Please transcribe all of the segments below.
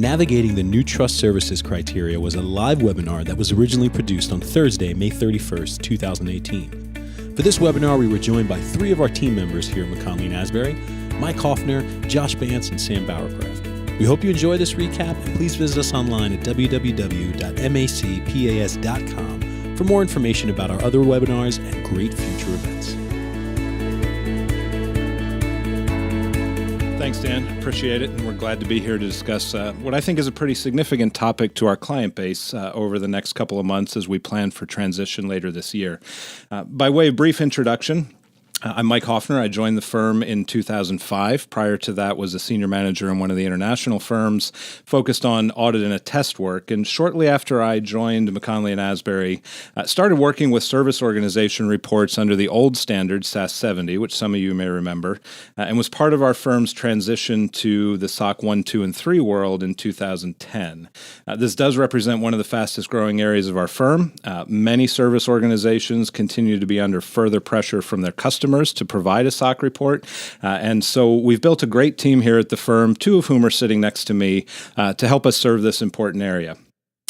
Navigating the New Trust Services Criteria was a live webinar that was originally produced on Thursday, May 31st, 2018. For this webinar, we were joined by three of our team members here at McKonly Asbury, Mike Hoffner, Josh Bantz, and Sam Bowercraft. We hope you enjoy this recap, and please visit us online at www.macpas.com for more information about our other webinars and great future events. Thanks, Dan. Appreciate it. And we're glad to be here to discuss what I think is a pretty significant topic to our client base over the next couple of months as we plan for transition later this year. By way of brief introduction, I'm Mike Hoffner. I joined the firm in 2005. Prior to that was a senior manager in one of the international firms focused on audit and attest work. And shortly after I joined McKonly and Asbury, started working with service organization reports under the old standard, SAS 70, which some of you may remember, and was part of our firm's transition to the SOC 1, 2, and 3 world in 2010. This does represent one of the fastest growing areas of our firm. Many service organizations continue to be under further pressure from their customers to provide a SOC report. And so we've built a great team here at the firm, two of whom are sitting next to me to help us serve this important area.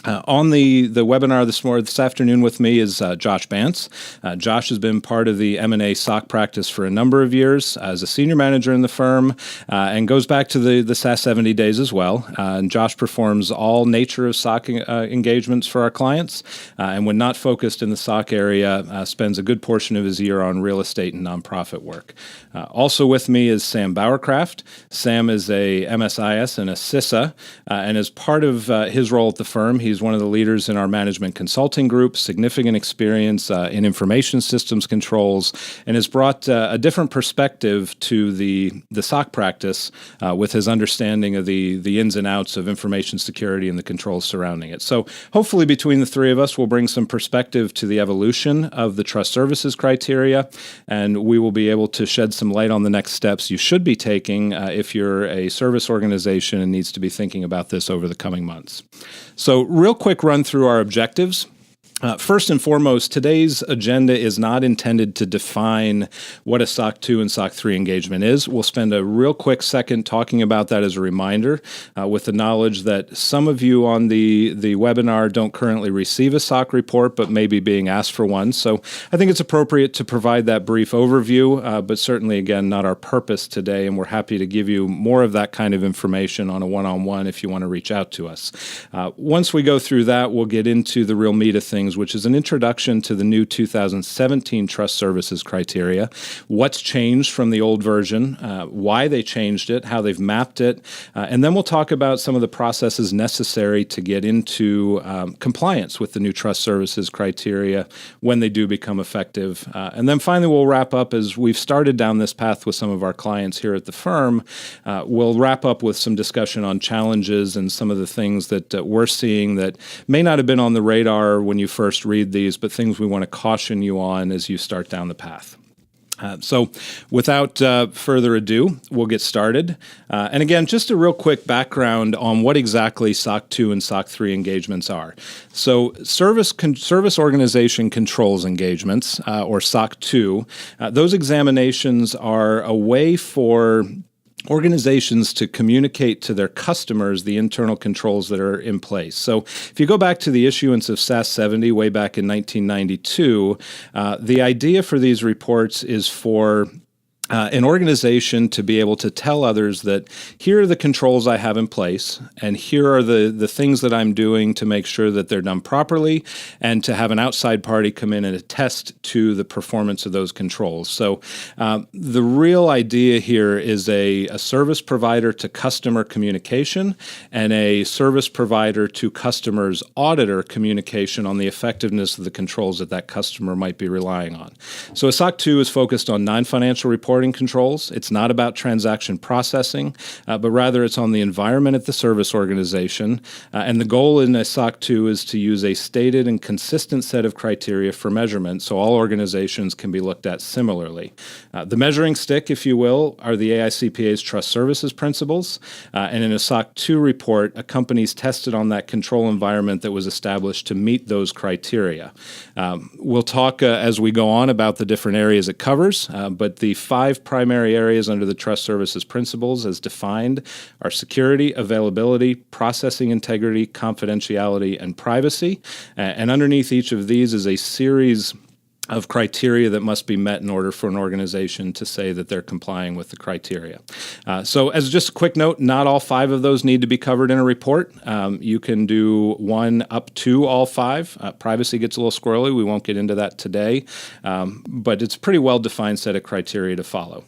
On the webinar this afternoon with me is Josh Bantz. Josh has been part of the M&A SOC practice for a number of years as a senior manager in the firm and goes back to the SAS 70 days as well. And Josh performs all nature of SOC engagements for our clients and when not focused in the SOC area, spends a good portion of his year on real estate and nonprofit work. Also with me is Sam Bowercraft. Sam is a MSIS and a CISA, and as part of his role at the firm, he's one of the leaders in our management consulting group, significant experience in information systems controls, and has brought a different perspective to the SOC practice with his understanding of the ins and outs of information security and the controls surrounding it. So hopefully between the three of us, we'll bring some perspective to the evolution of the trust services criteria, and we will be able to shed some light on the next steps you should be taking if you're a service organization and needs to be thinking about this over the coming months. So real quick run through our objectives. First and foremost, today's agenda is not intended to define what a SOC 2 and SOC 3 engagement is. We'll spend a real quick second talking about that as a reminder with the knowledge that some of you on the webinar don't currently receive a SOC report, but may be being asked for one. So I think it's appropriate to provide that brief overview, but certainly, again, not our purpose today, and we're happy to give you more of that kind of information on a one-on-one if you want to reach out to us. Once we go through that, we'll get into the real meat of things, which is an introduction to the new 2017 Trust Services Criteria, what's changed from the old version, why they changed it, how they've mapped it, and then we'll talk about some of the processes necessary to get into compliance with the new Trust Services Criteria when they do become effective. And then finally, we'll wrap up as we've started down this path with some of our clients here at the firm. We'll wrap up with some discussion on challenges and some of the things that we're seeing that may not have been on the radar when you first read these, but things we want to caution you on as you start down the path. So without further ado, we'll get started. And again, just a real quick background on what exactly SOC 2 and SOC 3 engagements are. So service organization controls engagements, or SOC 2, those examinations are a way for organizations to communicate to their customers the internal controls that are in place. So if you go back to the issuance of SAS 70 way back in 1992, the idea for these reports is for an organization to be able to tell others that here are the controls I have in place, and here are the things that I'm doing to make sure that they're done properly, and to have an outside party come in and attest to the performance of those controls. So the real idea here is a service provider to customer communication and a service provider to customer's auditor communication on the effectiveness of the controls that customer might be relying on. So a SOC 2 is focused on non-financial reporting controls. It's not about transaction processing, but rather it's on the environment at the service organization. And the goal in a SOC 2 is to use a stated and consistent set of criteria for measurement so all organizations can be looked at similarly. The measuring stick, if you will, are the AICPA's trust services principles. And in a SOC 2 report, a company's tested on that control environment that was established to meet those criteria. We'll talk as we go on about the different areas it covers, but the 5 5 primary areas under the trust services principles as defined are security, availability, processing integrity, confidentiality, and privacy. And underneath each of these is a series of criteria that must be met in order for an organization to say that they're complying with the criteria. So as just a quick note, not all 5 of those need to be covered in a report. You can do 1 up to all 5. Privacy gets a little squirrely. We won't get into that today, but it's a pretty well-defined set of criteria to follow.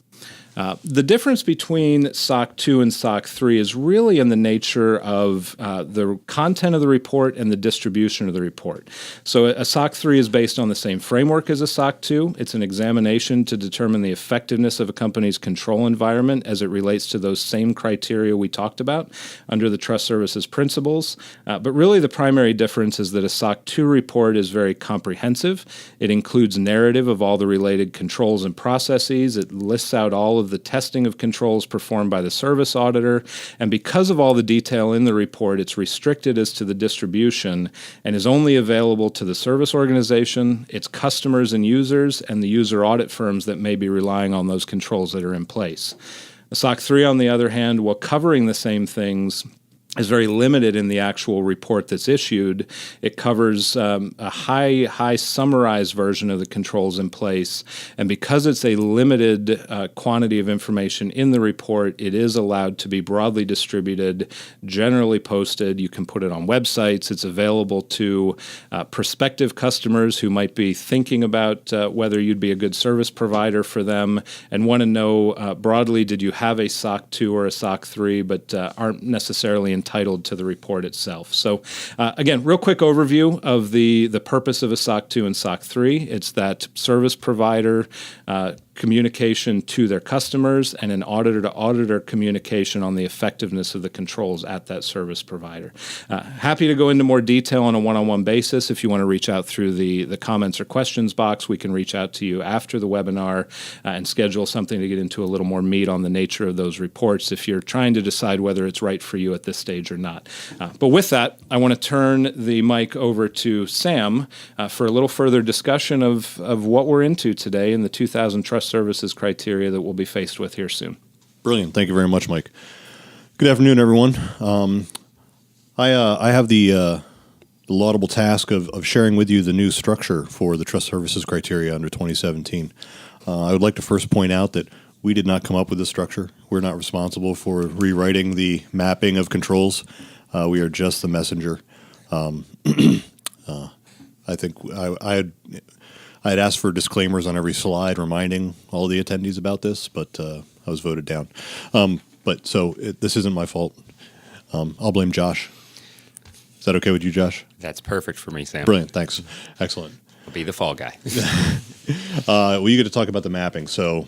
The difference between SOC 2 and SOC 3 is really in the nature of the content of the report and the distribution of the report. So a SOC 3 is based on the same framework as a SOC 2. It's an examination to determine the effectiveness of a company's control environment as it relates to those same criteria we talked about under the trust services principles. But really the primary difference is that a SOC 2 report is very comprehensive. It includes narrative of all the related controls and processes. It lists out all of the testing of controls performed by the service auditor, and because of all the detail in the report, it's restricted as to the distribution and is only available to the service organization, its customers and users, and the user audit firms that may be relying on those controls that are in place. The SOC 3, on the other hand, while covering the same things, is very limited in the actual report that's issued. It covers a high summarized version of the controls in place, and because it's a limited quantity of information in the report, it is allowed to be broadly distributed, generally posted. You can put it on websites. It's available to prospective customers who might be thinking about whether you'd be a good service provider for them and want to know broadly, did you have a SOC 2 or a SOC 3, but aren't necessarily entitled to the report itself. So again, real quick overview of the purpose of a SOC 2 and SOC 3. It's that service provider communication to their customers and an auditor-to-auditor communication on the effectiveness of the controls at that service provider. Happy to go into more detail on a one-on-one basis. If you want to reach out through the comments or questions box, we can reach out to you after the webinar and schedule something to get into a little more meat on the nature of those reports if you're trying to decide whether it's right for you at this stage or not. But with that, I want to turn the mic over to Sam for a little further discussion of what we're into today in the 2000 Trust Services criteria that we'll be faced with here soon. Brilliant. Thank you very much, Mike. Good afternoon, everyone. I have the laudable task of sharing with you the new structure for the Trust Services criteria under 2017. I would like to first point out that we did not come up with this structure. We're not responsible for rewriting the mapping of controls. We are just the messenger. I think I had asked for disclaimers on every slide reminding all the attendees about this, but I was voted down. This isn't my fault. I'll blame Josh. Is that okay with you, Josh? That's perfect for me, Sam. Brilliant. Thanks. Excellent. I'll be the fall guy. Well, you get to talk about the mapping. So,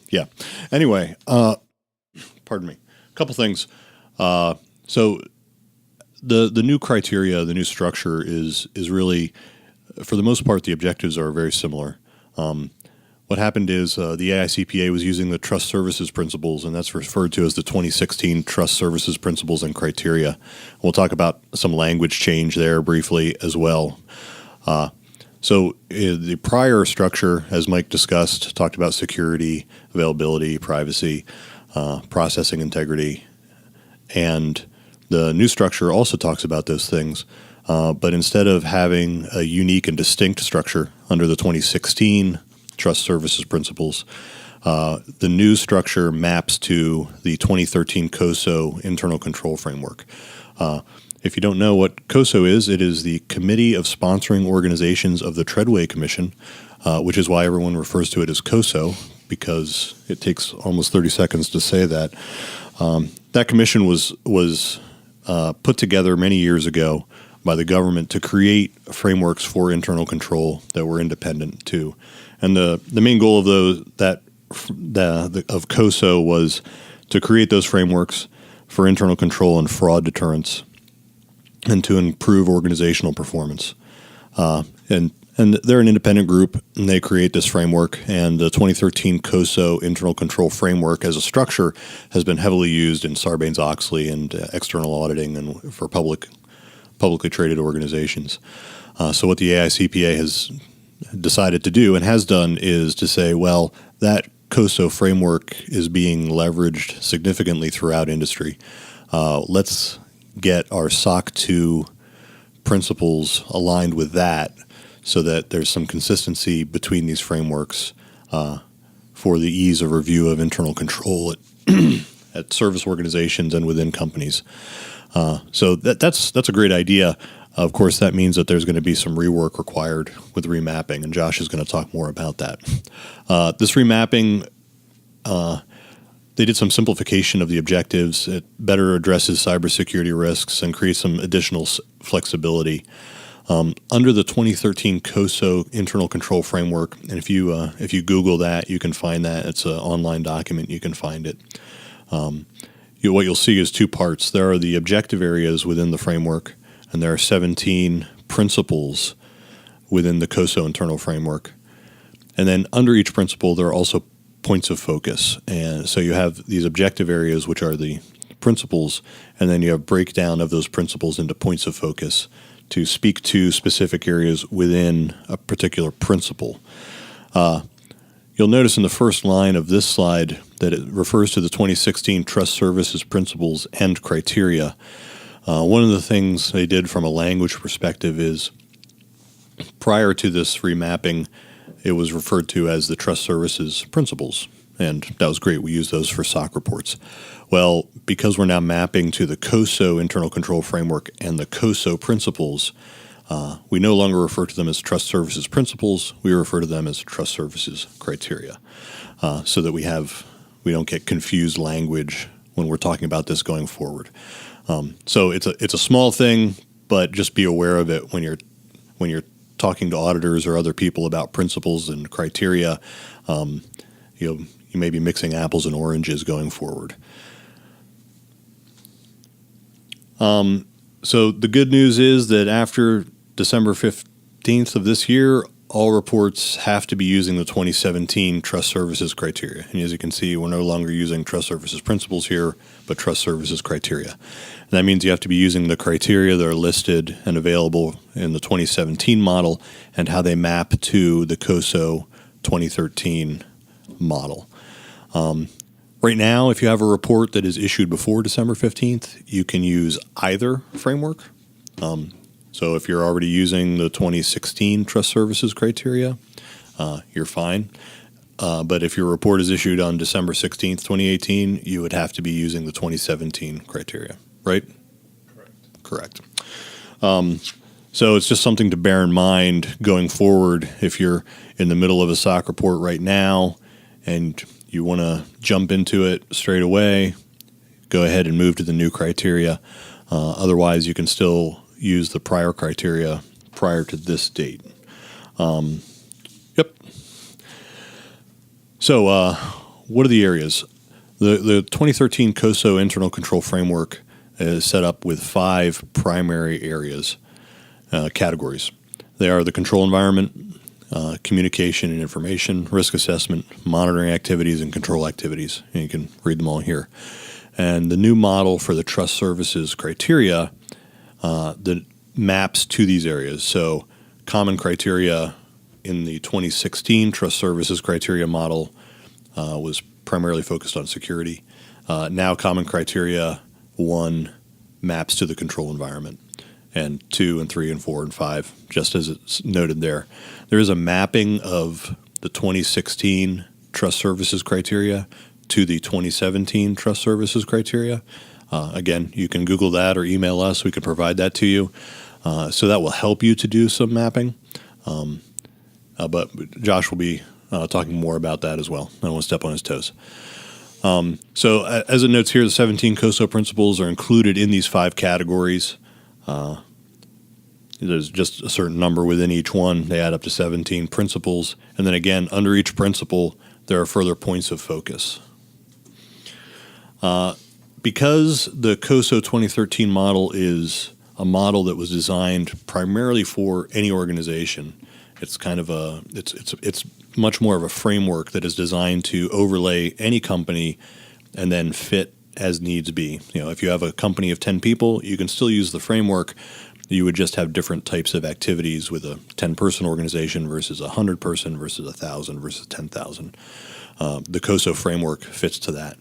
yeah. Anyway, pardon me. A couple things. So the new criteria, the new structure is really, for the most part, the objectives are very similar. What happened is the AICPA was using the Trust Services Principles, and that's referred to as the 2016 Trust Services Principles and Criteria. We'll talk about some language change there briefly as well. So the prior structure, as Mike discussed, talked about security, availability, privacy, processing integrity, and the new structure also talks about those things. But instead of having a unique and distinct structure under the 2016 Trust Services Principles, the new structure maps to the 2013 COSO Internal Control Framework. If you don't know what COSO is, it is the Committee of Sponsoring Organizations of the Treadway Commission, which is why everyone refers to it as COSO, because it takes almost 30 seconds to say that. That commission was put together many years ago by the government to create frameworks for internal control that were independent too. And the main goal of of COSO was to create those frameworks for internal control and fraud deterrence, and to improve organizational performance. And they're an independent group, and they create this framework. And the 2013 COSO Internal Control Framework as a structure has been heavily used in Sarbanes-Oxley and external auditing and for publicly traded organizations. So what the AICPA has decided to do and has done is to say, well, that COSO framework is being leveraged significantly throughout industry. Let's get our SOC 2 principles aligned with that so that there's some consistency between these frameworks for the ease of review of internal control at service organizations and within companies. So that's a great idea. Of course, that means that there's going to be some rework required with remapping, and Josh is going to talk more about that. This remapping, they did some simplification of the objectives. It better addresses cybersecurity risks and creates some additional flexibility. Under the 2013 COSO internal control framework, and if you Google that, you can find that. It's an online document. You can find it. What you'll see is two parts. There are the objective areas within the framework, and there are 17 principles within the COSO internal framework. And then under each principle, there are also points of focus. And so you have these objective areas, which are the principles, and then you have breakdown of those principles into points of focus to speak to specific areas within a particular principle. You'll notice in the first line of this slide that it refers to the 2016 Trust Services Principles and Criteria. One of the things they did from a language perspective is prior to this remapping, it was referred to as the Trust Services Principles, and that was great. We use those for SOC reports. Well, because we're now mapping to the COSO internal control framework and the COSO principles, we no longer refer to them as Trust Services Principles. We refer to them as Trust Services Criteria, so that we don't get confused language when we're talking about this going forward. So it's a small thing, but just be aware of it when you're talking to auditors or other people about principles and criteria. You may be mixing apples and oranges going forward. So the good news is that after December 15th of this year, all reports have to be using the 2017 Trust Services Criteria. And as you can see, we're no longer using Trust Services Principles here, but Trust Services Criteria. And that means you have to be using the criteria that are listed and available in the 2017 model and how they map to the COSO 2013 model. Right now, if you have a report that is issued before December 15th, you can use either framework. So if you're already using the 2016 Trust Services Criteria, you're fine. But if your report is issued on December 16th, 2018, you would have to be using the 2017 criteria, right? Correct. So it's just something to bear in mind going forward. If you're in the middle of a SOC report right now and you want to jump into it straight away, go ahead and move to the new criteria. Otherwise, you can still use the prior criteria prior to this date. Yep. So what are the areas? The 2013 COSO internal control framework is set up with 5 primary areas, categories. They are the control environment, communication and information, risk assessment, monitoring activities, and control activities. And you can read them all here. And the new model for the trust services criteria that maps to these areas. So common criteria in the 2016 trust services criteria model was primarily focused on security. Now common criteria 1 maps to the control environment, and 2 and 3 and 4 and 5, just as it's noted there. There is a mapping of the 2016 trust services criteria to the 2017 trust services criteria. Again, you can Google that or email us. We can provide that to you. So that will help you to do some mapping. But Josh will be talking more about that as well. I don't want to step on his toes. So as it notes here, the 17 COSO principles are included in these 5 categories. There's just a certain number within each one. They add up to 17 principles. And then again, under each principle, there are further points of focus. Because the COSO 2013 model is a model that was designed primarily for any organization, it's kind of it's much more of a framework that is designed to overlay any company and then fit as needs be. If you have a company of 10 people, you can still use the framework. you would just have different types of activities with a 10-person organization versus a 100-person versus 1,000 versus 10,000. The COSO framework fits to that.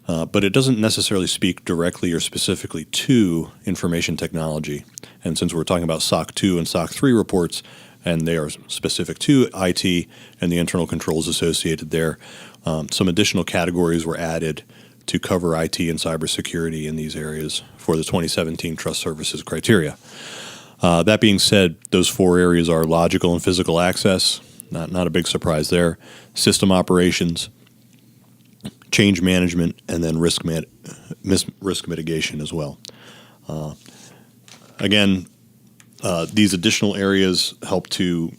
But it doesn't necessarily speak directly or specifically to information technology. And since we're talking about SOC 2 and SOC 3 reports, and they are specific to IT and the internal controls associated there, some additional categories were added to cover IT and cybersecurity in these areas for the 2017 Trust Services criteria. That being said, those 4 areas are logical and physical access, not a big surprise there, system operations, change management, and then risk mitigation as well. Again, these additional areas help to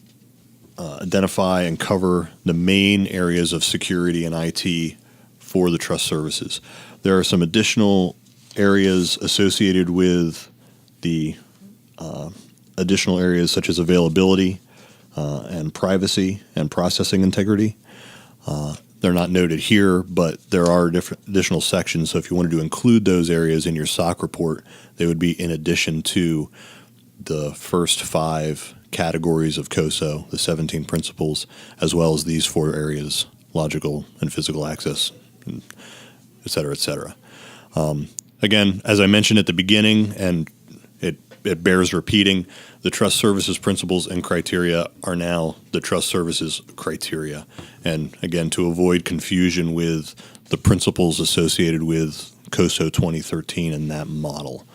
identify and cover the main areas of security and IT for the trust services. There are some additional areas associated with the additional areas such as availability and privacy and processing integrity. They're not noted here, but there are different additional sections. So if you wanted to include those areas in your SOC report, they would be in addition to the first 5 categories of COSO, the 17 principles, as well as these 4 areas, logical and physical access, et cetera, et cetera. Again, as I mentioned at the beginning, and it bears repeating, the trust services principles and criteria are now the trust services criteria. And again, to avoid confusion with the principles associated with COSO 2013 and that model.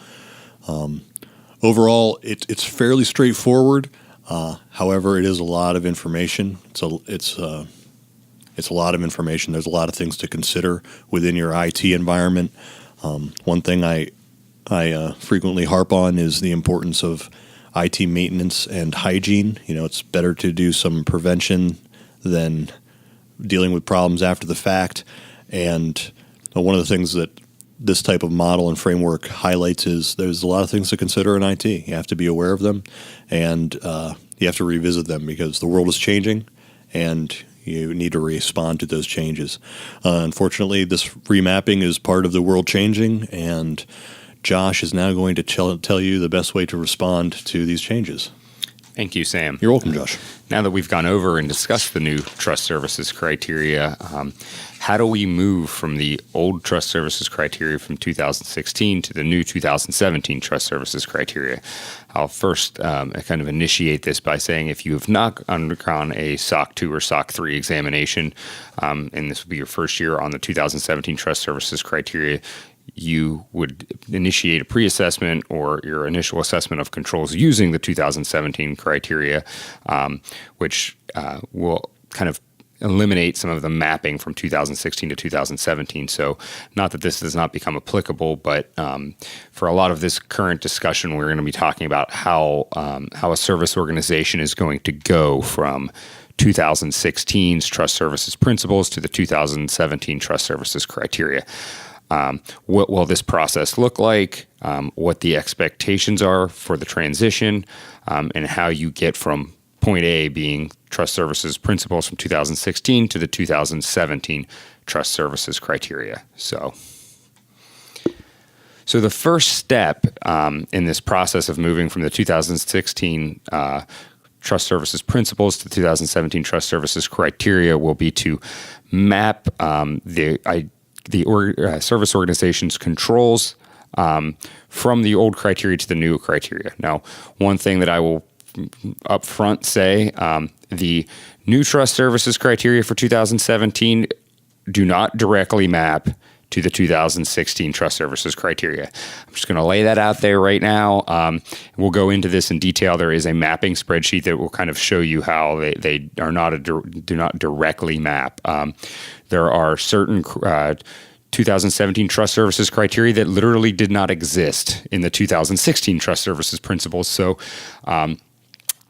Overall, it's fairly straightforward. However, it is a lot of information. It's a lot of information. There's a lot of things to consider within your IT environment. One thing I frequently harp on is the importance of IT maintenance and hygiene. It's better to do some prevention than dealing with problems after the fact. And one of the things that this type of model and framework highlights is there's a lot of things to consider in IT. You have to be aware of them, and you have to revisit them because the world is changing, and you need to respond to those changes. Unfortunately, this remapping is part of the world changing, and Josh is now going to tell you the best way to respond to these changes. Thank you, Sam. You're welcome, Josh. Now that we've gone over and discussed the new trust services criteria, how do we move from the old trust services criteria from 2016 to the new 2017 trust services criteria? I'll first kind of initiate this by saying if you have not undergone a SOC 2 or SOC 3 examination, and this will be your first year on the 2017 trust services criteria, you would initiate a pre-assessment or your initial assessment of controls using the 2017 criteria, which will kind of eliminate some of the mapping from 2016 to 2017. So not that this does not become applicable, but for a lot of this current discussion, we're going to be talking about how a service organization is going to go from 2016's trust services principles to the 2017 trust services criteria. What will this process look like, what the expectations are for the transition, and how you get from point A being trust services principles from 2016 to the 2017 trust services criteria. So the first step in this process of moving from the 2016 trust services principles to the 2017 trust services criteria will be to map the service organization's controls from the old criteria to the new criteria. Now, one thing that I will up front say, the new trust services criteria for 2017 do not directly map to the 2016 trust services criteria. I'm just going to lay that out there right now. We'll go into this in detail. There is a mapping spreadsheet that will kind of show you how they are do not directly map. There are certain 2017 trust services criteria that literally did not exist in the 2016 trust services principles. So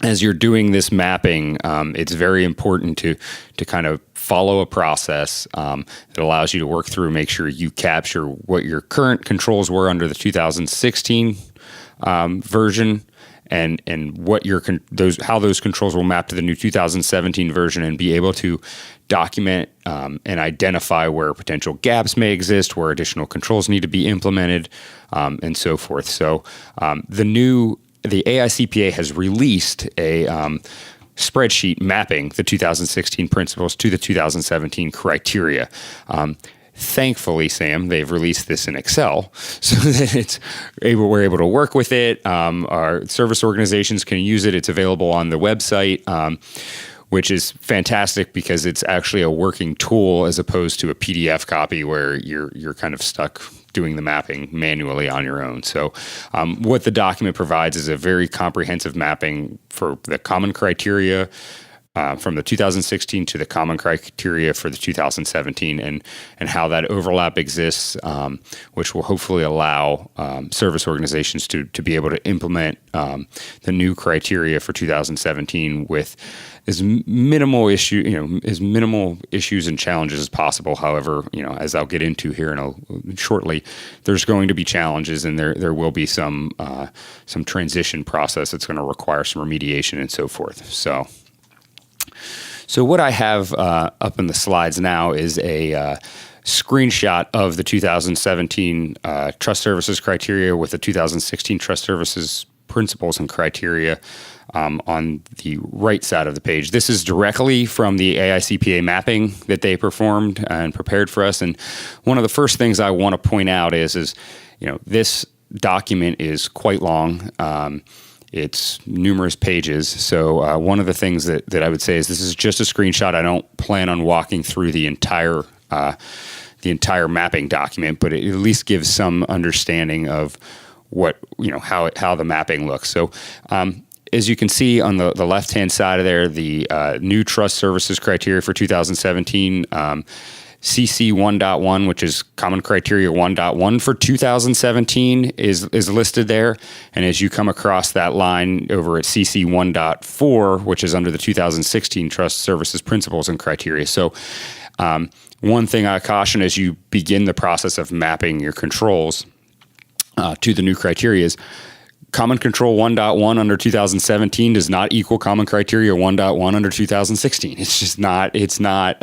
as you're doing this mapping, it's very important to kind of follow a process that allows you to work through, make sure you capture what your current controls were under the 2016 version, and what how those controls will map to the new 2017 version, and be able to document and identify where potential gaps may exist, where additional controls need to be implemented, and so forth. So the new the AICPA has released a spreadsheet mapping the 2016 principles to the 2017 criteria. Thankfully, Sam, they've released this in Excel so that we're able to work with it. Our service organizations can use it. It's available on the website, which is fantastic because it's actually a working tool as opposed to a PDF copy where you're kind of stuck doing the mapping manually on your own. So what the document provides is a very comprehensive mapping for the common criteria from the 2016 to the common criteria for the 2017 and how that overlap exists, which will hopefully allow service organizations to be able to implement the new criteria for 2017 with as minimal issues and challenges as possible. However, as I'll get into here shortly, there's going to be challenges and there will be some transition process that's going to require some remediation and so forth. So what I have up in the slides now is a screenshot of the 2017 trust services criteria with the 2016 trust services principles and criteria on the right side of the page. This is directly from the AICPA mapping that they performed and prepared for us. And one of the first things I want to point out is this document is quite long. It's numerous pages. So one of the things that I would say is this is just a screenshot. I don't plan on walking through the entire mapping document, but it at least gives some understanding of what how the mapping looks. So as you can see on the left-hand side of there, the new trust services criteria for 2017, CC 1.1, which is Common Criteria 1.1 for 2017 is listed there. And as you come across that line over at CC 1.4, which is under the 2016 Trust Services Principles and Criteria. So one thing I caution as you begin the process of mapping your controls to the new criteria is Common Control 1.1 under 2017 does not equal Common Criteria 1.1 under 2016. It's just not. It's not.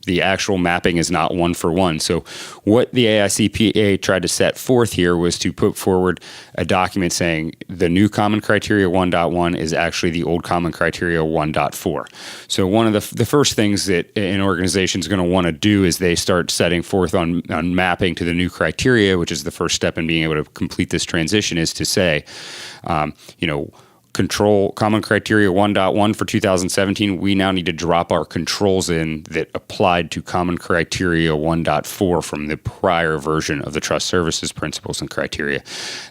The actual mapping is not one for one. So what the AICPA tried to set forth here was to put forward a document saying the new Common Criteria 1.1 is actually the old Common Criteria 1.4. So one of the first things that an organization is going to want to do is they start setting forth on mapping to the new criteria, which is the first step in being able to complete this transition, is to say, control Common Criteria 1.1 for 2017, we now need to drop our controls in that applied to Common Criteria 1.4 from the prior version of the Trust Services Principles and Criteria.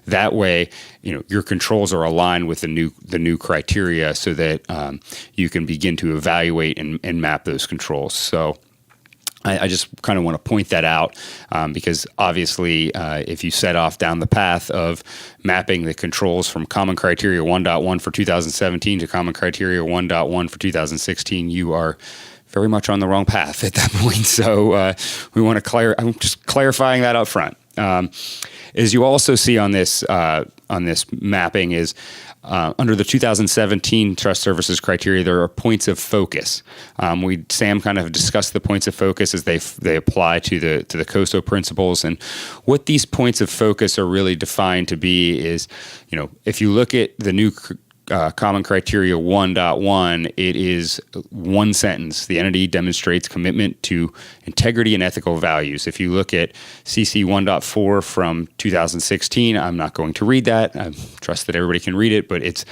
That way, your controls are aligned with the new criteria so that you can begin to evaluate and map those controls. So I just kind of want to point that out because obviously if you set off down the path of mapping the controls from Common Criteria 1.1 for 2017 to Common Criteria 1.1 for 2016, you are very much on the wrong path at that point. So we want to I'm just clarifying that up front. As you also see on this mapping is under the 2017 Trust Services Criteria, there are points of focus. Sam kind of discussed the points of focus as they apply to the COSO principles, and what these points of focus are really defined to be is, if you look at the new Common Criteria 1.1, it is one sentence. The entity demonstrates commitment to integrity and ethical values. If you look at CC 1.4 from 2016, I'm not going to read that. I trust that everybody can read it, but it's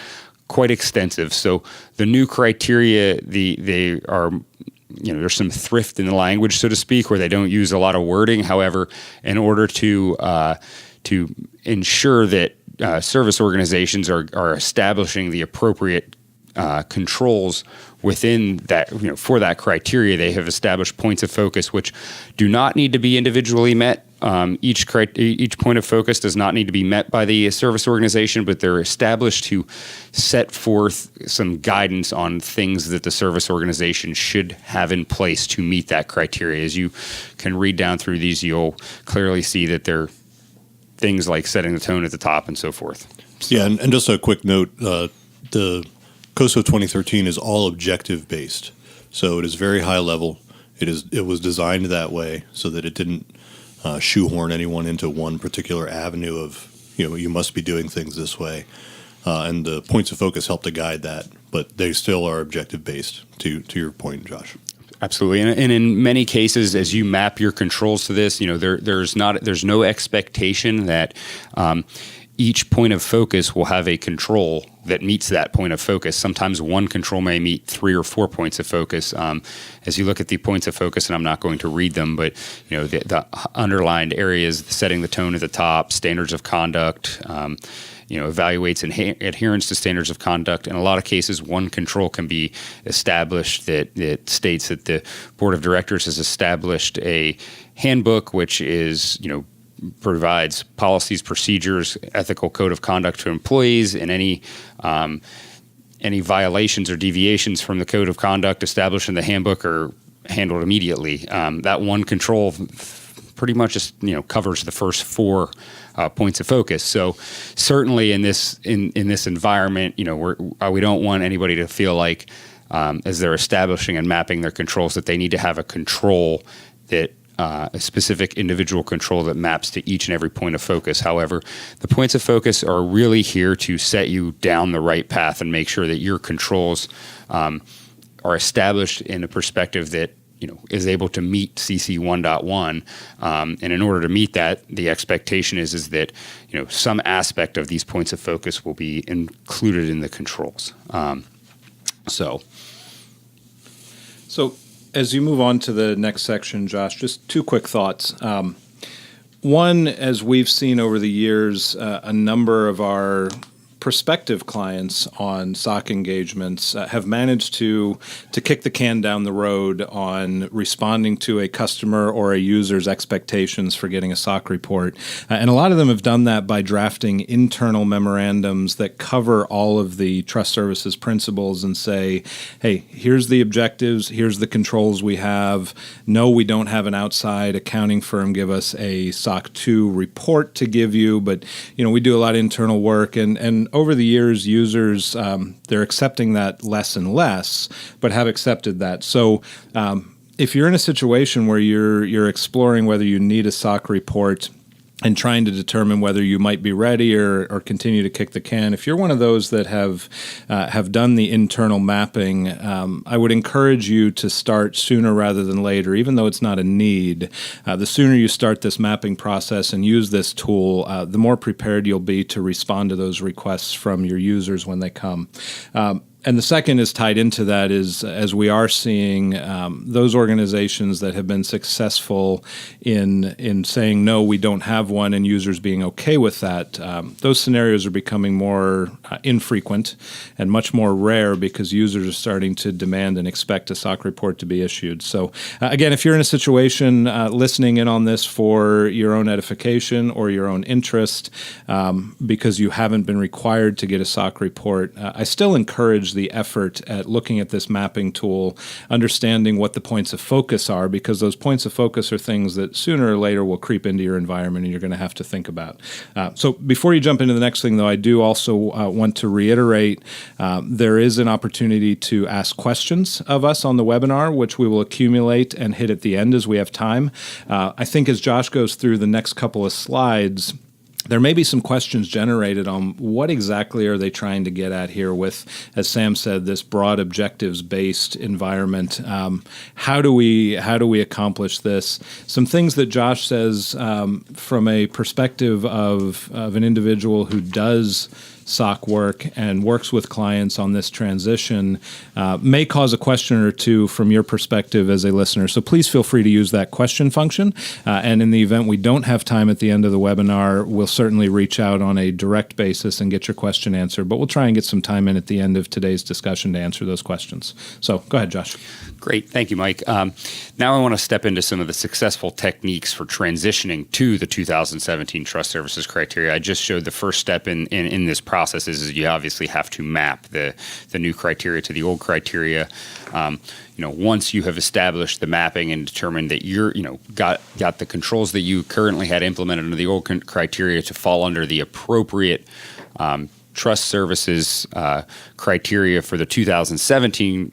quite extensive. So the new criteria, they are, there's some thrift in the language, so to speak, where they don't use a lot of wording. However, in order to ensure that service organizations are establishing the appropriate controls within that, for that criteria, they have established points of focus which do not need to be individually met. Each point of focus does not need to be met by the service organization, but they're established to set forth some guidance on things that the service organization should have in place to meet that criteria. As you can read down through these, you'll clearly see that they're things like setting the tone at the top and so forth. Yeah, and just a quick note, the COSO 2013 is all objective based. So it is very high level. It was designed that way so that it didn't shoehorn anyone into one particular avenue of you must be doing things this way. And the points of focus help to guide that, but they still are objective based. To your point, Josh. Absolutely, and in many cases, as you map your controls to this, there's no expectation that each point of focus will have a control that meets that point of focus. Sometimes one control may meet 3 or 4 points of focus. As you look at the points of focus, and I'm not going to read them, but the underlined areas, setting the tone at the top, standards of conduct, evaluates adherence to standards of conduct. In a lot of cases, one control can be established that states that the board of directors has established a handbook, which is, provides policies, procedures, ethical code of conduct to employees, and any violations or deviations from the code of conduct established in the handbook are handled immediately. That one control pretty much just covers the first 4 points of focus. So certainly in this environment, we don't want anybody to feel like as they're establishing and mapping their controls that they need to have a control that a specific individual control that maps to each and every point of focus. However, the points of focus are really here to set you down the right path and make sure that your controls are established in a perspective that is able to meet CC 1.1. And in order to meet that, the expectation is that some aspect of these points of focus will be included in the controls. So as you move on to the next section, Josh, just 2 quick thoughts. One, as we've seen over the years, a number of our prospective clients on SOC engagements have managed to kick the can down the road on responding to a customer or a user's expectations for getting a SOC report. And a lot of them have done that by drafting internal memorandums that cover all of the trust services principles and say, hey, here's the objectives, here's the controls we have. No, we don't have an outside accounting firm give us a SOC 2 report to give you, but we do a lot of internal work, and over the years, users, they're accepting that less and less, but have accepted that. So if you're in a situation where you're exploring whether you need a SOC report and trying to determine whether you might be ready or continue to kick the can, if you're one of those that have done the internal mapping, I would encourage you to start sooner rather than later, even though it's not a need. The sooner you start this mapping process and use this tool, the more prepared you'll be to respond to those requests from your users when they come. And the second is tied into that is, as we are seeing those organizations that have been successful in saying, no, we don't have one, and users being okay with that, those scenarios are becoming more infrequent and much more rare because users are starting to demand and expect a SOC report to be issued. So again, if you're in a situation listening in on this for your own edification or your own interest because you haven't been required to get a SOC report, I still encourage the effort at looking at this mapping tool, understanding what the points of focus are, because those points of focus are things that sooner or later will creep into your environment and you're going to have to think about. So before you jump into the next thing, though, I do also want to reiterate there is an opportunity to ask questions of us on the webinar, which we will accumulate and hit at the end as we have time. I think as Josh goes through the next couple of slides, there may be some questions generated on what exactly are they trying to get at here with, as Sam said, this broad objectives-based environment. How do we accomplish this? Some things that Josh says from a perspective of an individual who does SOC work and works with clients on this transition may cause a question or two from your perspective as a listener. So please feel free to use that question function. And in the event we don't have time at the end of the webinar, we'll certainly reach out on a direct basis and get your question answered. But we'll try and get some time in at the end of today's discussion to answer those questions. So go ahead, Josh. Great. Thank you, Mike. Now I want to step into some of the successful techniques for transitioning to the 2017 Trust Services criteria. I just showed the first step in this process is you obviously have to map the new criteria to the old criteria. Once you have established the mapping and determined that you're, got the controls that you currently had implemented under the old criteria to fall under the appropriate trust services criteria for the 2017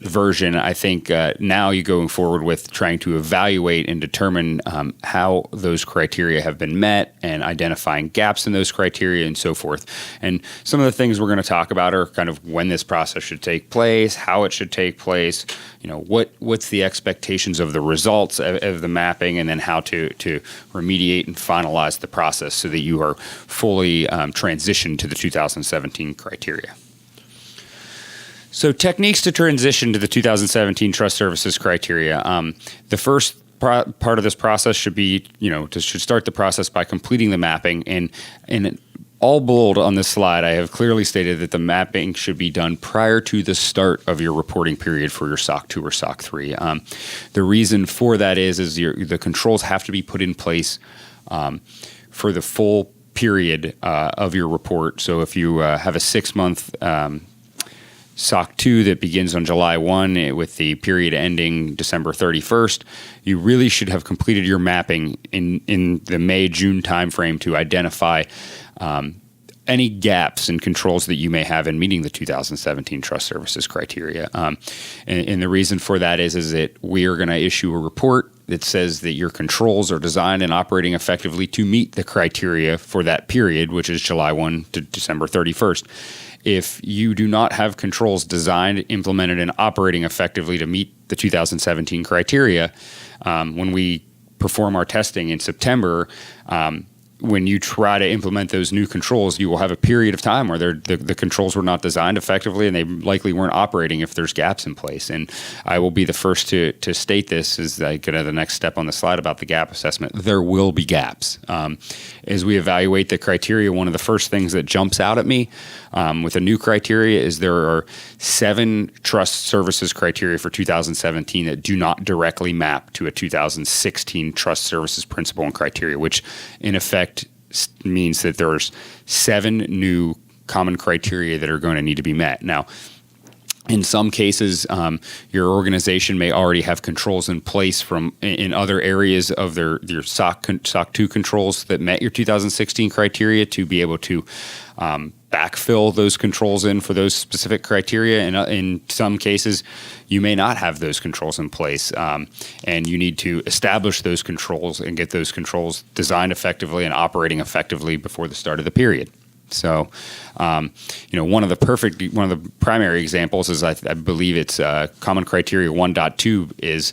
version, I think now you going forward with trying to evaluate and determine how those criteria have been met and identifying gaps in those criteria and so forth. And some of the things we're going to talk about are kind of when this process should take place, how it should take place, what's the expectations of the results of the mapping, and then how to remediate and finalize the process so that you are fully transitioned to the 2017 criteria. So techniques to transition to the 2017 Trust Services criteria. The first part of this process should be, should start the process by completing the mapping. And in all bold on this slide, I have clearly stated that the mapping should be done prior to the start of your reporting period for your SOC 2 or SOC 3. The reason for that is the controls have to be put in place for the full period of your report. So if you have a 6-month SOC 2 that begins on July 1 with the period ending December 31st, you really should have completed your mapping in the May-June timeframe to identify any gaps in controls that you may have in meeting the 2017 Trust Services criteria. And the reason for that is that we are going to issue a report that says that your controls are designed and operating effectively to meet the criteria for that period, which is July 1 to December 31st. If you do not have controls designed, implemented, and operating effectively to meet the 2017 criteria, when we perform our testing in September, when you try to implement those new controls, you will have a period of time where the controls were not designed effectively and they likely weren't operating if there's gaps in place. And I will be the first to state this as I get to the next step on the slide about the gap assessment. There will be gaps. As we evaluate the criteria, one of the first things that jumps out at me with a new criteria is there are 7 trust services criteria for 2017 that do not directly map to a 2016 trust services principle and criteria, which in effect means that there's 7 new common criteria that are going to need to be met. Now, in some cases, your organization may already have controls in place in other areas of their SOC 2 controls that met your 2016 criteria to be able to backfill those controls in for those specific criteria. And in some cases, you may not have those controls in place, and you need to establish those controls and get those controls designed effectively and operating effectively before the start of the period. So, one of the primary examples is I believe it's Common Criteria 1.2 is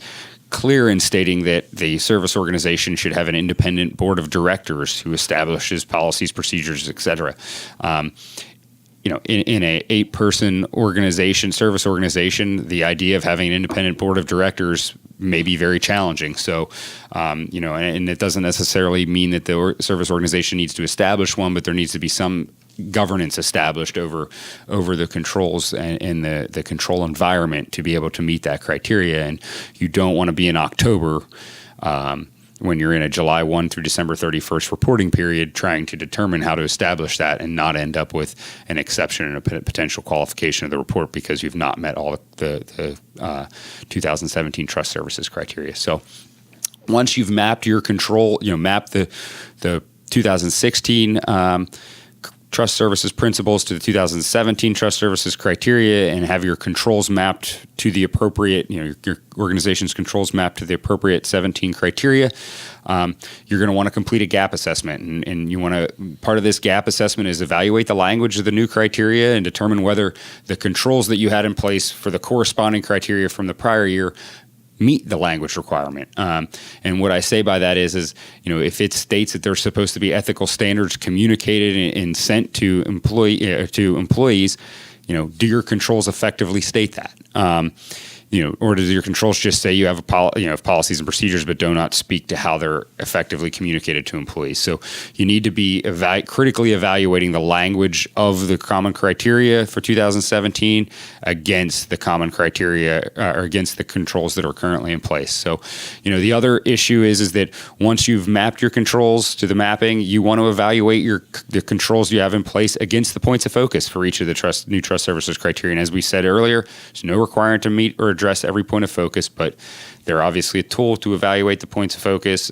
clear in stating that the service organization should have an independent board of directors who establishes policies, procedures, et cetera. In a 8-person service organization, the idea of having an independent board of directors may be very challenging. So, and it doesn't necessarily mean that the service organization needs to establish one, but there needs to be some governance established over the controls and the control environment to be able to meet that criteria. And you don't want to be in October when you're in a July 1 through December 31st reporting period trying to determine how to establish that and not end up with an exception and a potential qualification of the report because you've not met all the 2017 trust services criteria. So once you've mapped your control, mapped the 2016 trust services principles to the 2017 trust services criteria and have your controls mapped to the appropriate, your organization's controls mapped to the appropriate 17 criteria, you're going to want to complete a gap assessment. And you want to, part of this gap assessment is evaluate the language of the new criteria and determine whether the controls that you had in place for the corresponding criteria from the prior year meet the language requirement. And what I say by that is if it states that there's supposed to be ethical standards communicated and sent to employees, do your controls effectively state that? Or does your controls just say you have policies and procedures but do not speak to how they're effectively communicated to employees? So you need to be critically evaluating the language of the common criteria for 2017 against the common criteria or against the controls that are currently in place. So, the other issue is that once you've mapped your controls to the mapping, you want to evaluate the controls you have in place against the points of focus for each of the new trust services criteria. And as we said earlier, there's no requirement to meet or address every point of focus, but they're obviously a tool to evaluate the points of focus.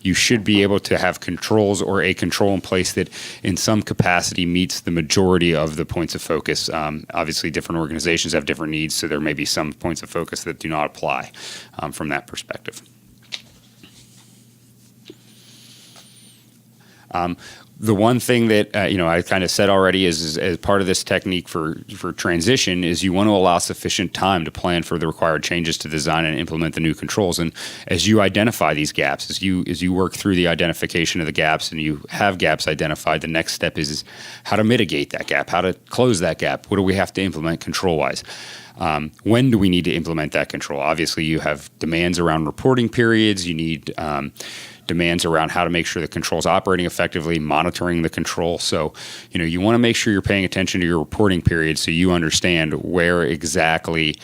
You should be able to have controls or a control in place that in some capacity meets the majority of the points of focus. Obviously, different organizations have different needs, so there may be some points of focus that do not apply from that perspective. The one thing that I kind of said already is as part of this technique for transition is you want to allow sufficient time to plan for the required changes to design and implement the new controls. And as you identify these gaps, as you work through the identification of the gaps and you have gaps identified, the next step is how to mitigate that gap, how to close that gap. What do we have to implement control-wise? When do we need to implement that control? Obviously, you have demands around reporting periods. You need demands around how to make sure the control is operating effectively, monitoring the control. So, you want to make sure you're paying attention to your reporting period so you understand where exactly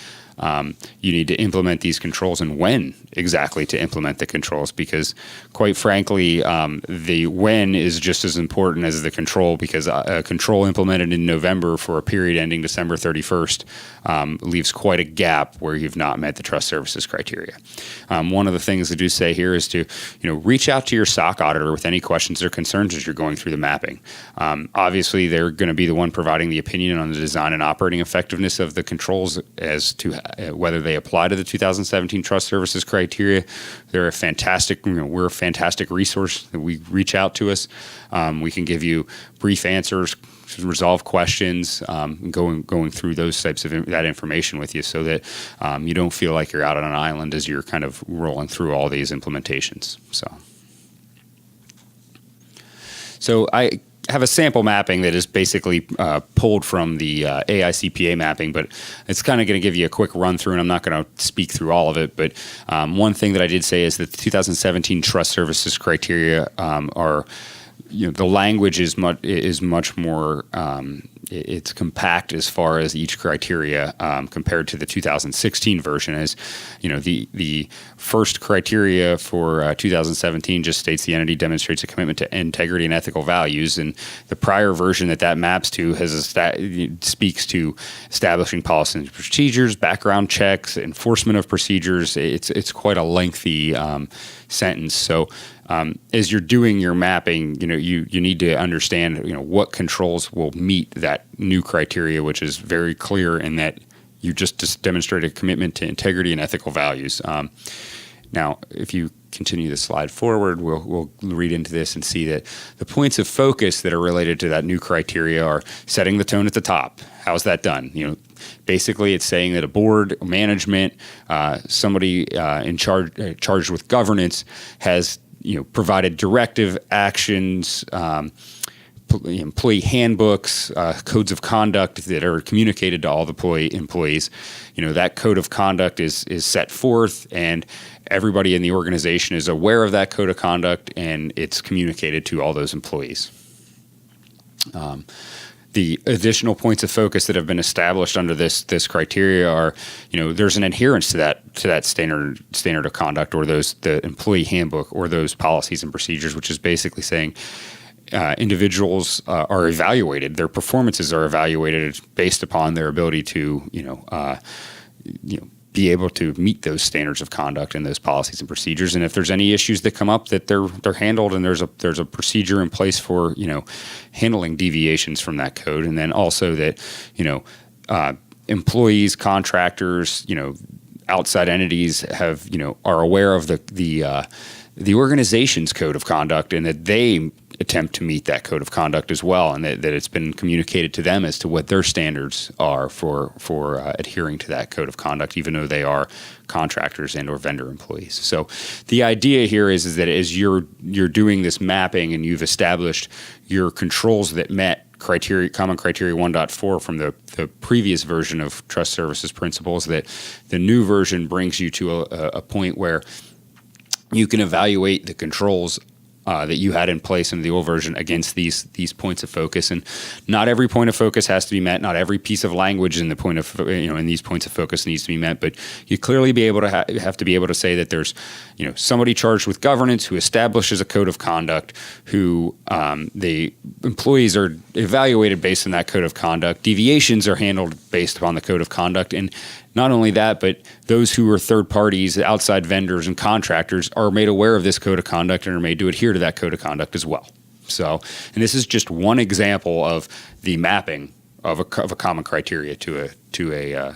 you need to implement these controls and when exactly to implement the controls, because quite frankly, the when is just as important as the control, because a control implemented in November for a period ending December 31st leaves quite a gap where you've not met the trust services criteria. One of the things I do say here is to reach out to your SOC auditor with any questions or concerns as you're going through the mapping. Obviously, they're going to be the one providing the opinion on the design and operating effectiveness of the controls as to whether they apply to the 2017 trust services criteria. They're a fantastic, we're a fantastic resource that we reach out to us. We can give you brief answers, resolve questions, going through those types of that information with you so that you don't feel like you're out on an island as you're kind of rolling through all these implementations. So I have a sample mapping that is basically pulled from the AICPA mapping, but it's kind of going to give you a quick run through, and I'm not going to speak through all of it. But one thing that I did say is that the 2017 trust services criteria are, the language is much more it's compact as far as each criteria compared to the 2016 version. As the first criteria for 2017 just states the entity demonstrates a commitment to integrity and ethical values, and the prior version that maps to speaks to establishing policies and procedures, background checks, enforcement of procedures. It's quite a lengthy sentence. So as you're doing your mapping, you need to understand, what controls will meet that new criteria, which is very clear in that you just demonstrated a commitment to integrity and ethical values. Now, if you continue the slide forward, we'll read into this and see that the points of focus that are related to that new criteria are setting the tone at the top. How's that done? Basically, it's saying that a board, management, somebody charged with governance has provided directive actions, employee handbooks, codes of conduct that are communicated to all the employees. That code of conduct is set forth, and everybody in the organization is aware of that code of conduct, and it's communicated to all those employees. The additional points of focus that have been established under this criteria are, there's an adherence to that standard of conduct, or the employee handbook, or those policies and procedures, which is basically saying individuals are evaluated, their performances are evaluated based upon their ability to, be able to meet those standards of conduct and those policies and procedures. And if there's any issues that come up, that they're handled, and there's a procedure in place for handling deviations from that code. And then also that employees, contractors, outside entities have are aware of the organization's code of conduct, and that they attempt to meet that code of conduct as well, and that it's been communicated to them as to what their standards are for adhering to that code of conduct, even though they are contractors and or vendor employees. So the idea here is that as you're doing this mapping and you've established your controls that met common criteria 1.4 from the previous version of trust services principles, that the new version brings you to a point where you can evaluate the controls that you had in place in the old version against these points of focus. And not every point of focus has to be met. Not every piece of language in the point of in these points of focus needs to be met. But you clearly be able to have to be able to say that there's somebody charged with governance who establishes a code of conduct, who the employees are evaluated based on that code of conduct. Deviations are handled based upon the code of conduct, and not only that, but those who are third parties, outside vendors and contractors are made aware of this code of conduct and are made to adhere to that code of conduct as well. So, and this is just one example of the mapping of a common criteria to the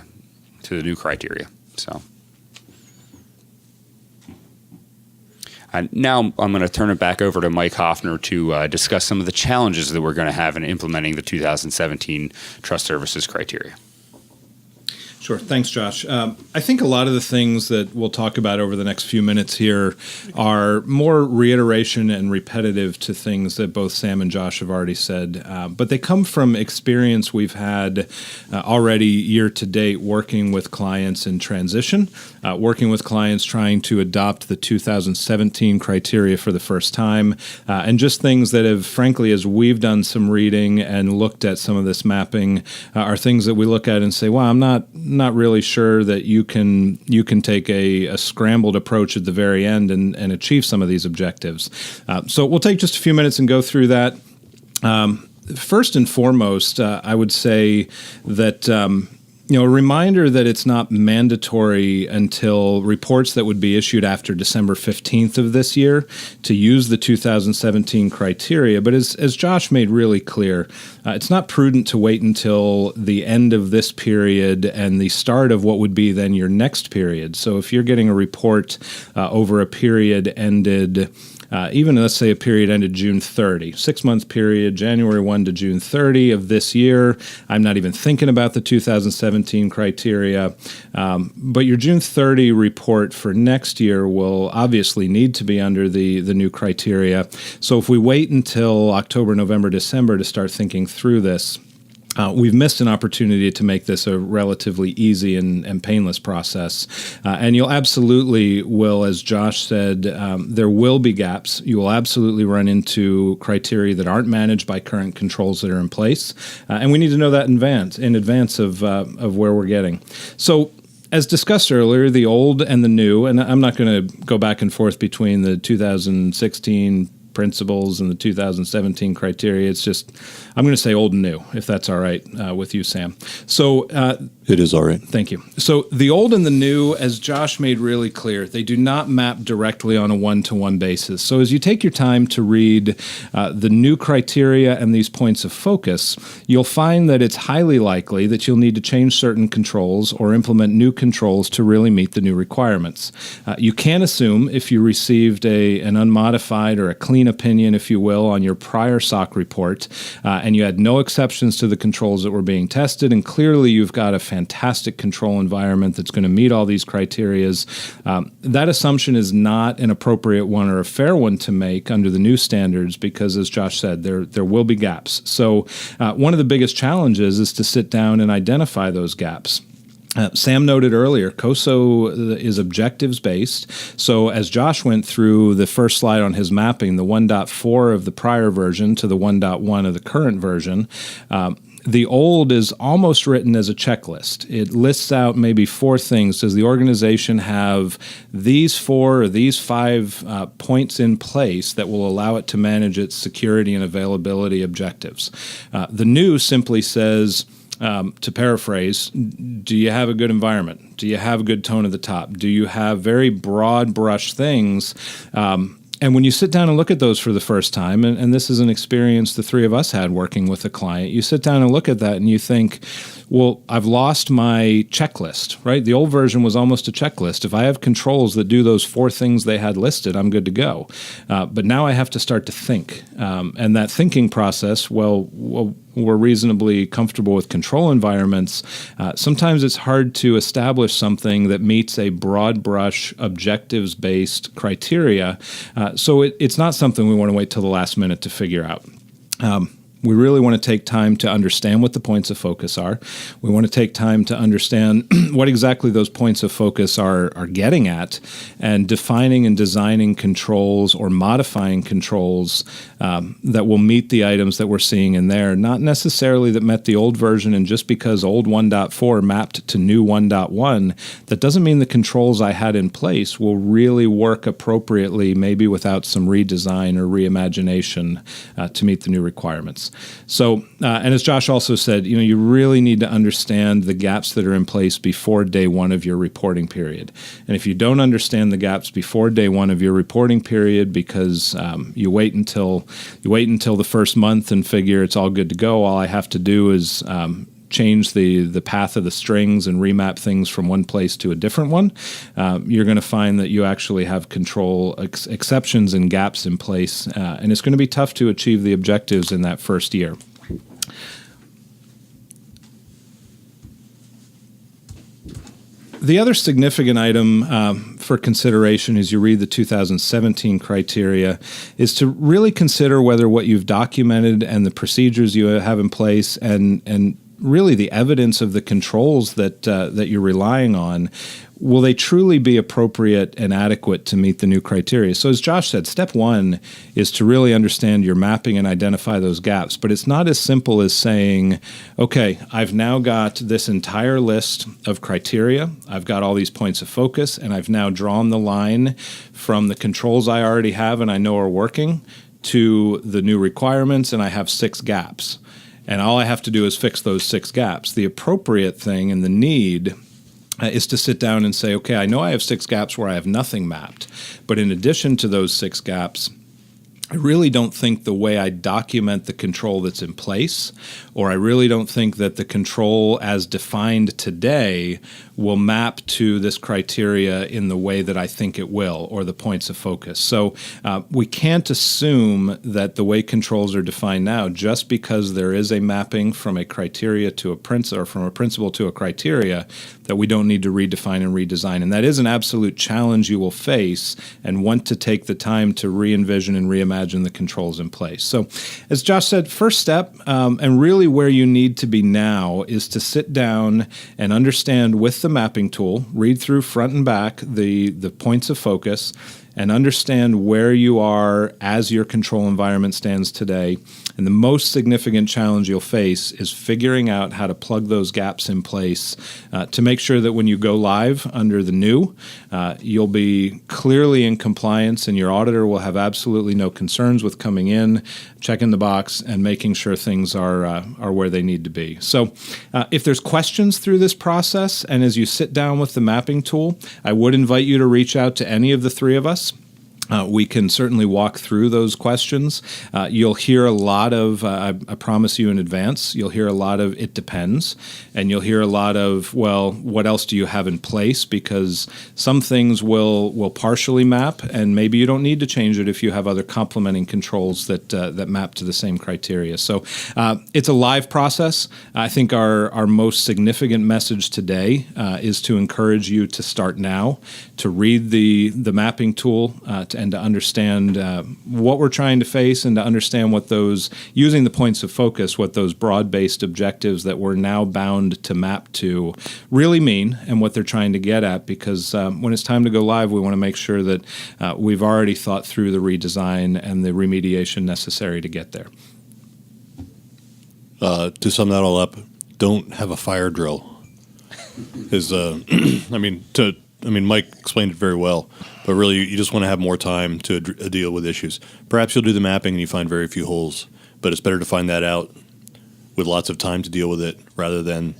new criteria. So. Now I'm going to turn it back over to Mike Hoffner to discuss some of the challenges that we're going to have in implementing the 2017 Trust Services criteria. Sure. Thanks, Josh. I think a lot of the things that we'll talk about over the next few minutes here are more reiteration and repetitive to things that both Sam and Josh have already said, but they come from experience we've had already year to date working with clients in transition, working with clients trying to adopt the 2017 criteria for the first time, and just things that have, frankly, as we've done some reading and looked at some of this mapping, are things that we look at and say, wow, I'm not really sure that you can take a scrambled approach at the very end and achieve some of these objectives. So we'll take just a few minutes and go through that. First and foremost, I would say that a reminder that it's not mandatory until reports that would be issued after December 15th of this year to use the 2017 criteria. But as Josh made really clear, it's not prudent to wait until the end of this period and the start of what would be then your next period. So if you're getting a report over a period ended even let's say a period ended June 30, 6-month period, January 1 to June 30 of this year. I'm not even thinking about the 2017 criteria, but your June 30 report for next year will obviously need to be under the new criteria. So if we wait until October, November, December to start thinking through this, we've missed an opportunity to make this a relatively easy and painless process. And you'll absolutely will, as Josh said, there will be gaps. You will absolutely run into criteria that aren't managed by current controls that are in place. And we need to know that in advance of where we're getting. So as discussed earlier, the old and the new, and I'm not going to go back and forth between the 2016 principles and the 2017 criteria. It's just, I'm going to say old and new, if that's all right with you, Sam. So it is all right. Thank you. So the old and the new, as Josh made really clear, they do not map directly on a one-to-one basis. So as you take your time to read the new criteria and these points of focus, you'll find that it's highly likely that you'll need to change certain controls or implement new controls to really meet the new requirements. You can assume if you received an unmodified or a clean opinion, if you will, on your prior SOC report, and you had no exceptions to the controls that were being tested, and clearly you've got a fantastic control environment that's going to meet all these criterias. That assumption is not an appropriate one or a fair one to make under the new standards because, as Josh said, there will be gaps. So one of the biggest challenges is to sit down and identify those gaps. Sam noted earlier, COSO is objectives-based. So as Josh went through the first slide on his mapping, the 1.4 of the prior version to the 1.1 of the current version, the old is almost written as a checklist. It lists out maybe 4 things. Does the organization have these 4 or these 5 points in place that will allow it to manage its security and availability objectives? The new simply says, to paraphrase, do you have a good environment? Do you have a good tone at the top? Do you have very broad brush things? And when you sit down and look at those for the first time, and this is an experience the 3 of us had working with a client, you sit down and look at that and you think, well, I've lost my checklist, right? The old version was almost a checklist. If I have controls that do those 4 things they had listed, I'm good to go. But now I have to start to think. And that thinking process, well, we're reasonably comfortable with control environments. Sometimes it's hard to establish something that meets a broad brush, objectives-based criteria. So it's not something we want to wait till the last minute to figure out. We really want to take time to understand what the points of focus are. We want to take time to understand what exactly those points of focus are getting at, and defining and designing controls or modifying controls that will meet the items that we're seeing in there, not necessarily that met the old version. And just because old 1.4 mapped to new 1.1, that doesn't mean the controls I had in place will really work appropriately, maybe without some redesign or reimagination to meet the new requirements. So, and as Josh also said, you really need to understand the gaps that are in place before day one of your reporting period. And if you don't understand the gaps before day one of your reporting period because you wait until the first month and figure it's all good to go, all I have to do is change the path of the strings and remap things from one place to a different one, you're going to find that you actually have control exceptions and gaps in place, and it's going to be tough to achieve the objectives in that first year. The other significant item for consideration as you read the 2017 criteria is to really consider whether what you've documented and the procedures you have in place and really the evidence of the controls that you're relying on, will they truly be appropriate and adequate to meet the new criteria? So as Josh said, step one is to really understand your mapping and identify those gaps. But it's not as simple as saying, okay, I've now got this entire list of criteria. I've got all these points of focus, and I've now drawn the line from the controls I already have and I know are working to the new requirements, and I have 6 gaps. And all I have to do is fix those 6 gaps. The appropriate thing and the need is to sit down and say, okay, I know I have 6 gaps where I have nothing mapped. But in addition to those 6 gaps, I really don't think the way I document the control that's in place, or I really don't think that the control as defined today will map to this criteria in the way that I think it will, or the points of focus. So we can't assume that the way controls are defined now, just because there is a mapping from a criteria to a principle, or from a principle to a criteria, that we don't need to redefine and redesign. And that is an absolute challenge you will face and want to take the time to re-envision and reimagine the controls in place. So as Josh said, first step, and really where you need to be now, is to sit down and understand with the mapping tool, read through front and back the points of focus, and understand where you are as your control environment stands today. And the most significant challenge you'll face is figuring out how to plug those gaps in place to make sure that when you go live under the new, you'll be clearly in compliance, and your auditor will have absolutely no concerns with coming in, checking the box, and making sure things are where they need to be. So if there's questions through this process, and as you sit down with the mapping tool, I would invite you to reach out to any of the 3 of us. We can certainly walk through those questions. You'll hear a lot of, I promise you in advance, you'll hear a lot of "it depends," and you'll hear a lot of, well, what else do you have in place? Because some things will partially map, and maybe you don't need to change it if you have other complementing controls that map to the same criteria. So it's a live process. I think our most significant message today is to encourage you to start now, to read the mapping tool, and to understand what we're trying to face, and to understand what those, using the points of focus, what those broad-based objectives that we're now bound to map to really mean, and what they're trying to get at. Because when it's time to go live, we want to make sure that we've already thought through the redesign and the remediation necessary to get there. To sum that all up, don't have a fire drill. Mike explained it very well, but really you just want to have more time to deal with issues. Perhaps you'll do the mapping and you find very few holes, but it's better to find that out with lots of time to deal with it rather than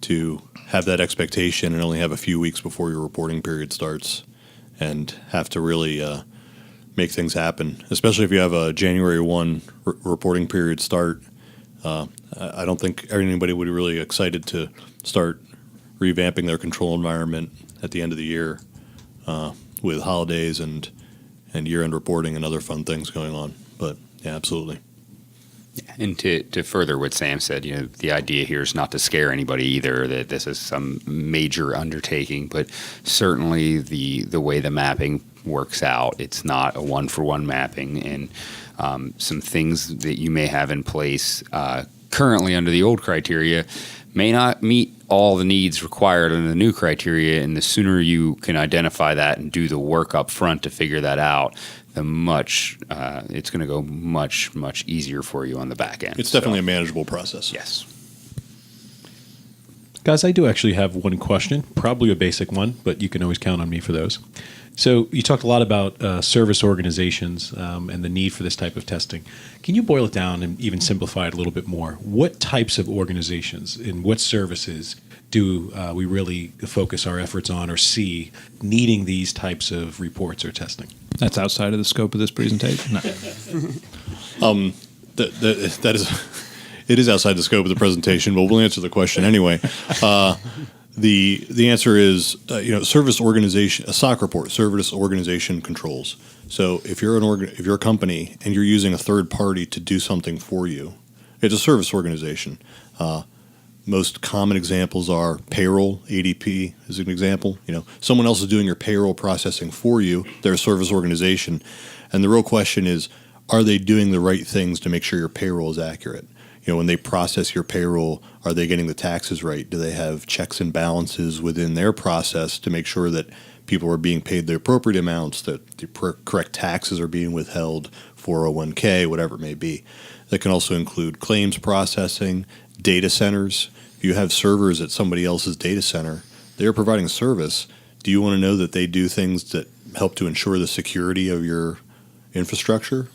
to have that expectation and only have a few weeks before your reporting period starts and have to really make things happen, especially if you have a January 1 reporting period start. I don't think anybody would be really excited to start revamping their control environment at the end of the year with holidays and year-end reporting and other fun things going on. But yeah, absolutely. And to further what Sam said, the idea here is not to scare anybody either, that this is some major undertaking, but certainly the way the mapping works out, it's not a one-for-one mapping, and some things that you may have in place currently under the old criteria may not meet all the needs required under the new criteria, and the sooner you can identify that and do the work up front to figure that out, it's going to go much, much easier for you on the back end. It's definitely a manageable process. Yes. Guys, I do actually have one question, probably a basic one, but you can always count on me for those. So you talked a lot about service organizations and the need for this type of testing. Can you boil it down and even simplify it a little bit more? What types of organizations and what services do we really focus our efforts on or see needing these types of reports or testing? That's outside of the scope of this presentation. No. That is, it is outside the scope of the presentation, but we'll answer the question anyway. The answer is, service organization, a SOC report, service organization controls. So if you're if you're a company and you're using a third party to do something for you, it's a service organization. Most common examples are payroll. ADP is an example. Someone else is doing your payroll processing for you. They're a service organization, and the real question is, are they doing the right things to make sure your payroll is accurate? When they process your payroll, are they getting the taxes right? Do they have checks and balances within their process to make sure that people are being paid the appropriate amounts, that the correct taxes are being withheld, 401k, whatever it may be? That can also include claims processing, data centers. If you have servers at somebody else's data center, they are providing service. Do you want to know that they do things that help to ensure the security of your infrastructure?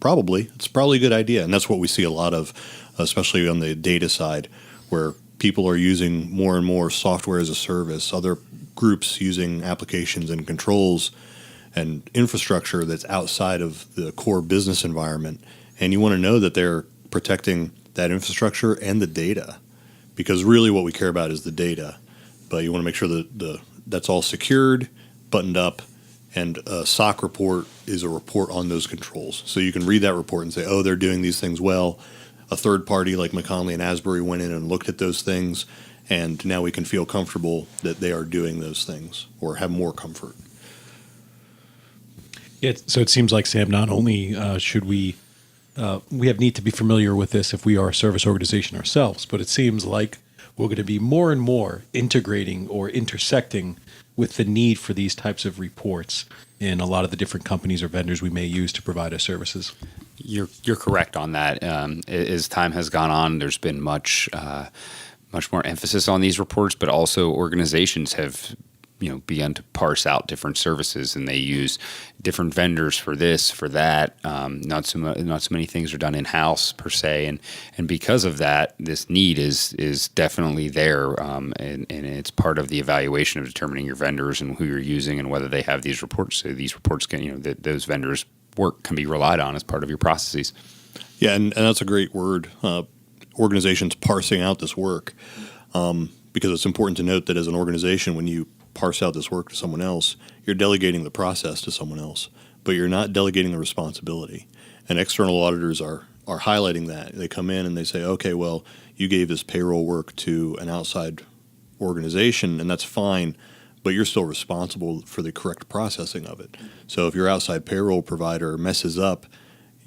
Probably. It's probably a good idea. And that's what we see a lot of, especially on the data side, where people are using more and more software as a service, other groups using applications and controls and infrastructure that's outside of the core business environment. And you want to know that they're protecting that infrastructure and the data, because really what we care about is the data. But you want to make sure that that's all secured, buttoned up, and a SOC report is a report on those controls. So you can read that report and say, oh, they're doing these things well. A third party like McKonly and Asbury went in and looked at those things, and now we can feel comfortable that they are doing those things or have more comfort. Yeah, so it seems like, Sam, not only should we have need to be familiar with this if we are a service organization ourselves, but it seems like we're going to be more and more integrating or intersecting with the need for these types of reports in a lot of the different companies or vendors we may use to provide us services. You're correct on that. As time has gone on, there's been much more emphasis on these reports, but also organizations have begun to parse out different services, and they use different vendors for this, for that. Not so many things are done in house per se, and because of that, this need is definitely there, and it's part of the evaluation of determining your vendors and who you're using and whether they have these reports. So these reports can, those vendors' work can be relied on as part of your processes. Yeah, and that's a great word. Organizations parsing out this work, because it's important to note that as an organization, when you parse out this work to someone else, you're delegating the process to someone else, but you're not delegating the responsibility. And external auditors are highlighting that. They come in and they say, okay, well, you gave this payroll work to an outside organization, and that's fine, but you're still responsible for the correct processing of it. So if your outside payroll provider messes up,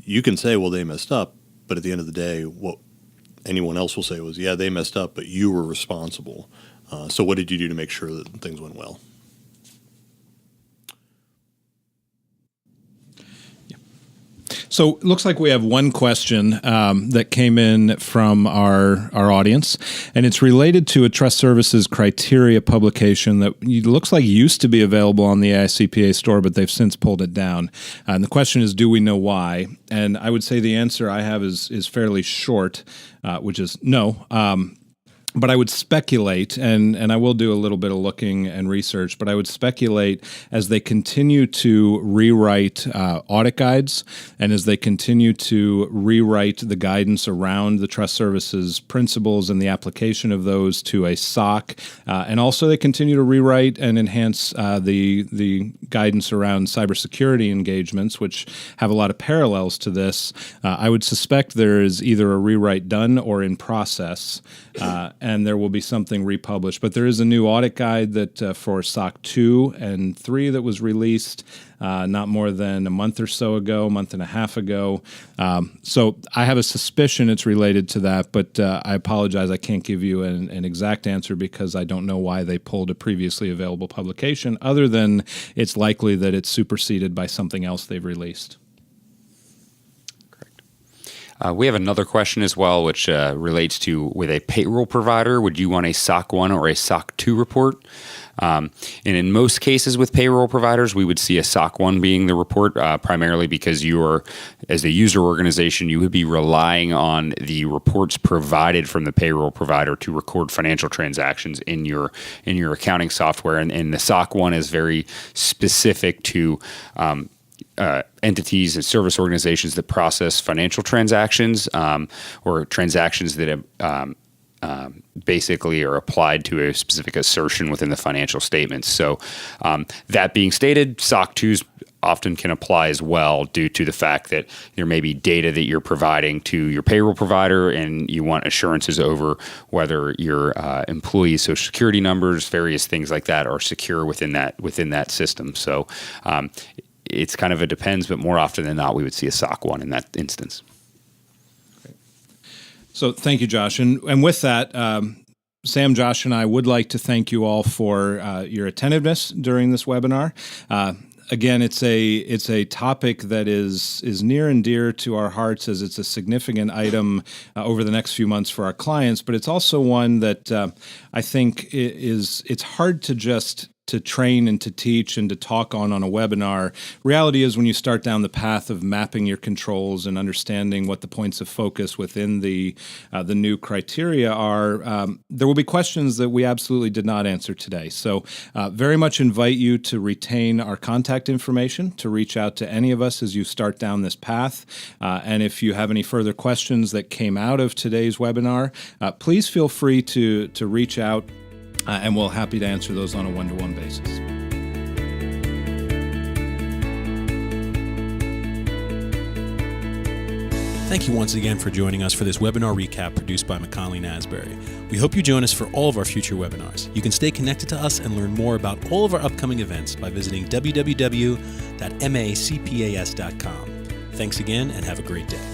you can say, well, they messed up, but at the end of the day, what anyone else will say was, yeah, they messed up, but you were responsible. So what did you do to make sure that things went well? So it looks like we have one question that came in from our audience, and it's related to a trust services criteria publication that looks like used to be available on the AICPA store, but they've since pulled it down. And the question is, do we know why? And I would say the answer I have is fairly short, which is no. But I would speculate, and I will do a little bit of looking and research, but I would speculate as they continue to rewrite audit guides and as they continue to rewrite the guidance around the trust services principles and the application of those to a SOC, and also they continue to rewrite and enhance the guidance around cybersecurity engagements, which have a lot of parallels to this. I would suspect there is either a rewrite done or in process. And there will be something republished. But there is a new audit guide that for SOC 2 and 3 that was released not more than a month and a half ago. So I have a suspicion it's related to that, but I apologize. I can't give you an exact answer because I don't know why they pulled a previously available publication, other than it's likely that it's superseded by something else they've released. We have another question as well, which relates to with a payroll provider, would you want a SOC 1 or a SOC 2 report? And in most cases with payroll providers, we would see a SOC 1 being the report, primarily because as a user organization, you would be relying on the reports provided from the payroll provider to record financial transactions in your accounting software. And the SOC 1 is very specific to entities and service organizations that process financial transactions or transactions that basically are applied to a specific assertion within the financial statements. So that being stated, SOC 2s often can apply as well due to the fact that there may be data that you're providing to your payroll provider and you want assurances over whether your employees' social security numbers, various things like that are secure within that system. So it's kind of a depends, but more often than not, we would see a SOC 1 in that instance. So thank you, Josh. And with that, Sam, Josh, and I would like to thank you all for your attentiveness during this webinar. Again, it's a topic that is near and dear to our hearts as it's a significant item over the next few months for our clients, but it's also one that I think it's hard to train and to teach and to talk on a webinar. Reality is when you start down the path of mapping your controls and understanding what the points of focus within the new criteria are, there will be questions that we absolutely did not answer today. So very much invite you to retain our contact information, to reach out to any of us as you start down this path. And if you have any further questions that came out of today's webinar, please feel free to reach out. And we're happy to answer those on a one-to-one basis. Thank you once again for joining us for this webinar recap produced by McKonly Asbury. We hope you join us for all of our future webinars. You can stay connected to us and learn more about all of our upcoming events by visiting www.macpas.com. Thanks again and have a great day.